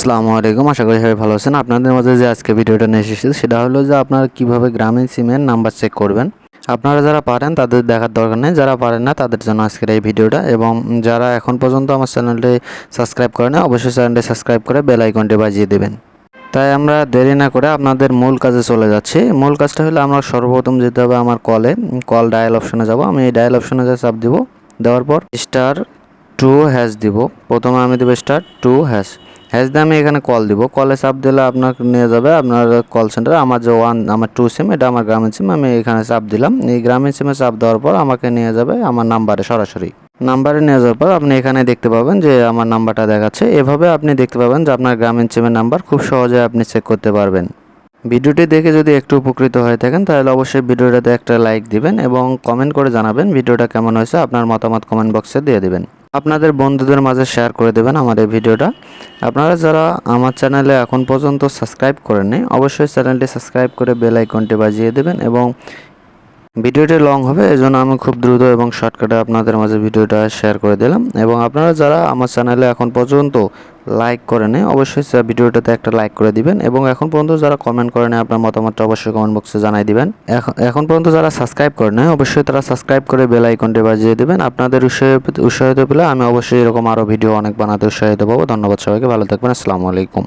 আসসালামু আলাইকুম। আশা করি সবাই ভালো আছেন। আপনাদের মাঝে যে আজকে ভিডিওটা নিয়ে এসেছি সেটা হলো যে আপনারা কিভাবে গ্রামীণ সিমের নাম্বার চেক করবেন। আপনারা যারা পারেন তাদের দেখার দরকার নেই, যারা পারেন না তাদের জন্য আজকের এই ভিডিওটা। এবং যারা এখন পর্যন্ত আমার চ্যানেলটি সাবস্ক্রাইব করেন অবশ্যই চ্যানেলটি সাবস্ক্রাইব করে বেল আইকনটি বাজিয়ে দেবেন। তাই আমরা দেরি না করে আপনাদের মূল কাজে চলে যাচ্ছি। মূল কাজটা হলো আমরা সর্বপ্রথম যেতে হবে আমার কল ডায়াল অপশনে যাব। আমি এই ডায়াল অপশনে চাপ দিব, দেওয়ার পর *2# দিব। প্রথমে আমি দেবো *2# দিয়ে আমি এখানে কল দিব। কলে চাপ দিলে আপনাকে নিয়ে যাবে আপনার কল সেন্টার। আমার যে আমার 2 সিম, এটা আমার গ্রামীণ সিম। আমি এখানে চাপ দিলাম। এই গ্রামীণ সিমে চাপ দেওয়ার পর আমাকে নিয়ে যাবে আমার নাম্বারে, সরাসরি নাম্বারে নিয়ে যাওয়ার পর আপনি এখানে দেখতে পাবেন যে আমার নাম্বারটা দেখাচ্ছে। এভাবে আপনি দেখতে পাবেন যে আপনার গ্রামীণ সিমের নাম্বার খুব সহজে আপনি চেক করতে পারবেন। ভিডিওটি দেখে যদি একটু উপকৃত হয়ে থাকেন তাহলে অবশ্যই ভিডিওটাতে একটা লাইক দিবেন এবং কমেন্ট করে জানাবেন ভিডিওটা কেমন হয়েছে। আপনার মতামত কমেন্ট বক্সে দিয়ে দিবেন। আপনাদের বন্ধুদের মাঝে শেয়ার করে দেবেন আমার এই ভিডিওটা। আপনারা যারা আমার চ্যানেলে এখন পর্যন্ত সাবস্ক্রাইব করেননি অবশ্যই চ্যানেলটি সাবস্ক্রাইব করে বেল আইকনটি বাজিয়ে দেবেন। এবং ভিডিওটি লং হবে এজন্য আমি খুব দ্রুত এবং শর্টকাটে আপনাদের মাঝে ভিডিওটা শেয়ার করে দিলাম। এবং আপনারা যারা আমার চ্যানেলে এখন পর্যন্ত লাইক করেনি অবশ্যই ভিডিওটাতে একটা লাইক করে দিবেন। এবং এখন পর্যন্ত যারা কমেন্ট করেনি আপনার মতামতটা অবশ্যই কমেন্ট বক্সে জানাই দিবেন। এখন পর্যন্ত যারা সাবস্ক্রাইব করেনি অবশ্যই তারা সাবস্ক্রাইব করে বেল আইকনটি বাজিয়ে দেবেন। আপনাদের উৎসাহিত পেলে আমি অবশ্যই এরকম আরও ভিডিও অনেক বানাতে উৎসাহিত পাবো। ধন্যবাদ সবাইকে, ভালো থাকবেন। আসসালামু আলাইকুম।